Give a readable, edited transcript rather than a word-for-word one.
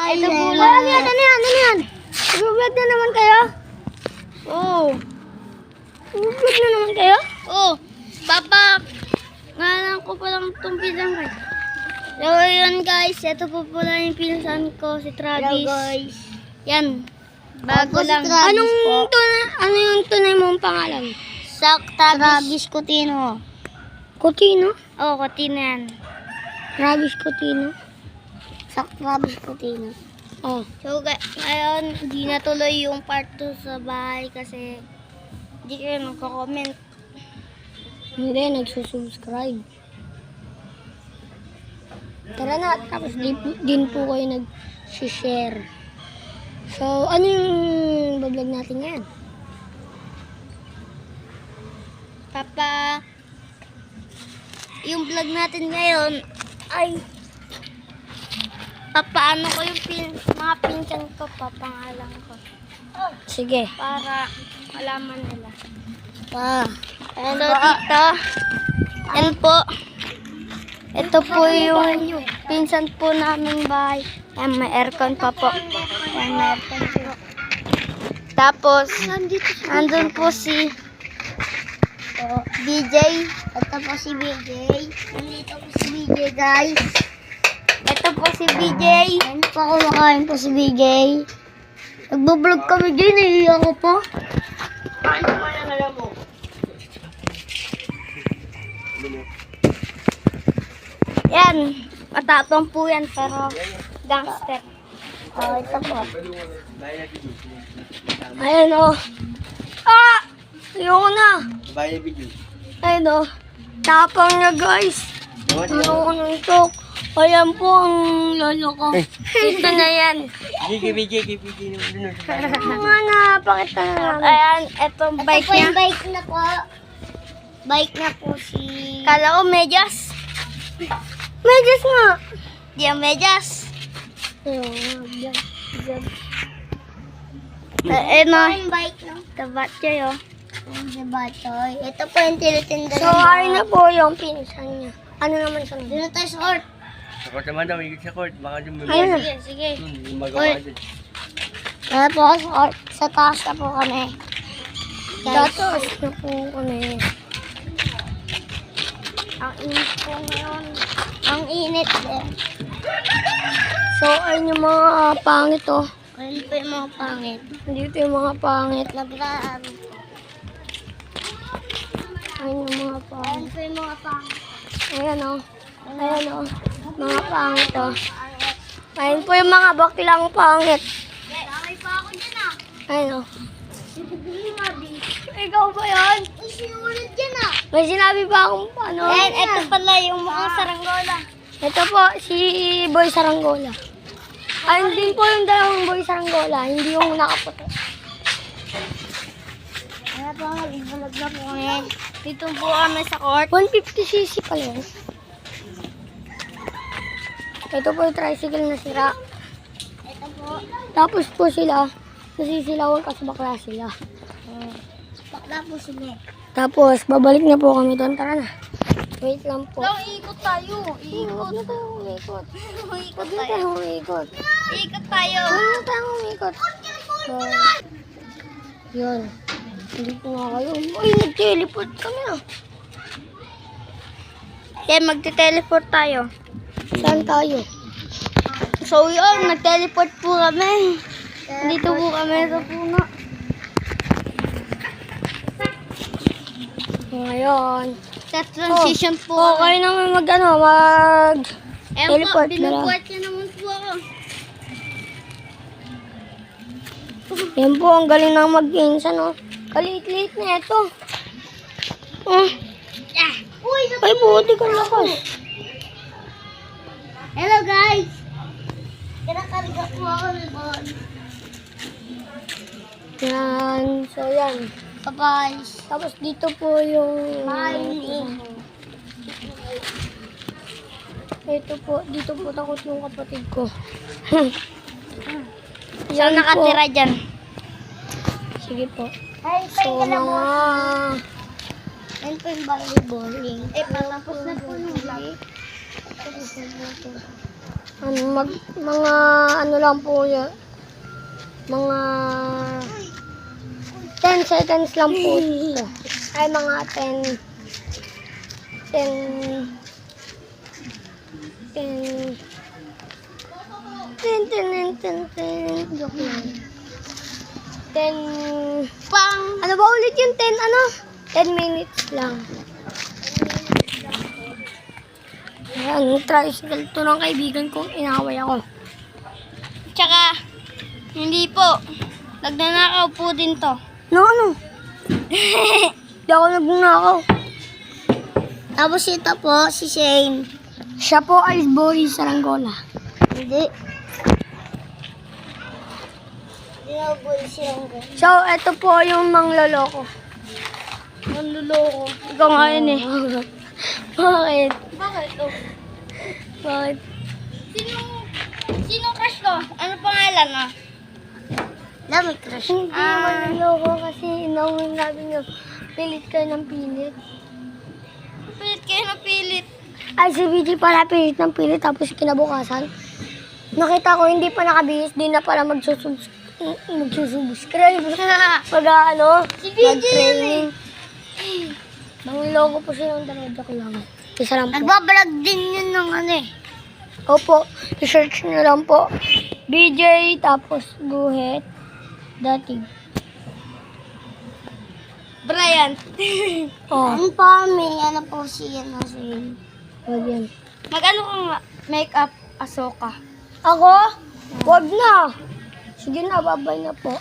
Ito po lang. Ano yan? Nag-vlog na naman kayo? Oo. Nag-vlog na naman kayo? Oo. Papa, ngalan ko palang itong pinsan ko. So, yun guys. Ito po pala yung pinsan ko, si Travis. Hello guys. Yan. Bago lang. Ano yung tunay mong pangalan? Travis Cotino. Cotino? Oo, Cotino yan. Travis Cotino. Travis Cotino. Oh. So, ngayon, hindi natuloy yung part 2 sa bahay kasi hindi kayo nagko-comment. Hindi, nagsusubscribe. Tara na, tapos din po kayo nag-share. So, ano yung bablog natin yan? Papa, yung vlog natin ngayon ay papaano ko yung mga pinsan ko, papangalan ko. Sige. Para malaman nila. So, dito, yan po. Ito po yung pinsan po namin bahay. Yan, may aircon pa po. Yan, may aircon po. Tapos, andun po si BJ. Ito po si BJ. Nandito po si BJ, guys. Ito po si BJ. Ano po, kumakain po si BJ. Nagbablog kami din, naiiyak ko po. Ano naman ang alam mo? Yan, matapang po yan, pero gangster. Oh, ito po. Ayan o. Ah! Ayoko na. Ayan o. Tapang na guys. Ayoko na ito. Ayan po ang lolo ko. Ito na yan. Mga napakita na lang. Ayan, itong bike niya. Ito po yung bike na po. Bike na po si... Kala ko medyas. Medyas nga. Di ang medyas. Ayun, dyan. Ano? Yung bike no? Tabatchoy oh. Tabatchoy. Ito po yung tinitinda. So, ayun na po yung pinsan niya. Ano naman siya? Dito tayo sa court. Sa court naman daw, ikot sa court. Baka dyan may Ayun na. Sige. magawa dyan. Kaya po sa court. Sa taas na po kami. Sa taas na po kami. Ang init po ngayon. Ang init din. So, ayun yung mga pangit oh. Ayun po yung mga pangit. Dito yung mga pangit. Labraan po. Ayun yung mga pangit. Ayun po yung mga pangit. Ayan oh. Ayan oh. Mga pangit oh. Ayun po yung mga baklang pangit. Damay pa ako dyan ah. Ayun oh. Ikaw ba yan? May sinulit dyan ah. May sinabi ba akong ano? Ayan, ito pala yung mga saranggola. Ito po, si Boy Saranggola. Ay, hindi po yung dalawang Boy Saranggola. Hindi yung nakaputi. Ayan po, mag-vlog na po ngayon. Dito po kami sa court. 150cc pala yun. Ito po yung tricycle na sira. Ito po. Tapos po sila, nasisilawan kasi bakla sila. Bakla po sila. Tapos, babalik na po kami doon. Tara na. Wait lang po. Iikot tayo. Iikot. Huwag na tayo umikot. Huwag na tayo umikot. Iikot tayo. Huwag na tayo umikot. So, yun. Dito na kayo. Uy, nag-teleport kami ah. Kaya magte-teleport tayo. Saan tayo? So yun, nag-teleport po kami. Dito po kami sa puno. Ngayon. Sa transition po. Okay naman mag-teleport. Binubuhat ka naman po ako. Yan po, ang galing ng mag-insan, no? Kalit-lit na ito. Ay, buti ka lakas. Hello, guys. Kinakarga po ako ng ball. Yan. So, yan. Guys. Tapos dito po yung... Mining. Ito po. Dito po takot yung kapatid ko. Saan nakatira dyan? Sige po. So, mga... Yan po yung volleyballing. Patapos na po nung vlog. Mga ano lang po yun. Mga 10 seconds lang po ito. Ay, mga 10 joke lang. 10 ano ba ulit yung 10 minutes lang. Ayan, tricycle to ng kaibigan kong inaway ako. Tsaka, hindi po. Nagnanakaw po din to. Ano? Di ako nagnakaw. Tapos ito po, si Shane. Siya po ay boy sa Rangola. Hindi. Hindi na po siyang So, eto po yung mangloloko. manluloko. Ikaw nga yun eh. Bakit? Bakit? Oh. Bakit? Sino crush ko? Ano pangalan mo? Dami crush. Hindi manloloko kasi inawin natin yung pilit ka ng pilit. Pilit kayo na pilit. Ay, si BG pala pilit ng pilit tapos kinabukasan. Nakita ko hindi pa nakabihis, di na pala magsusubscribe. Pag Si BG mag-training. Mangloloko po siya ng dalawa ko lang. Isa lang po. Nagbablog din yun ng ano eh. Opo, i-search nyo lang po. BJ, tapos guhit. Dating. Brian. Oh, Ano pa? May ano po siya na siya. wag yan. Mag-ano ka nga? Make-up Asoka. Ako? Wag na. Sige na, babay na po.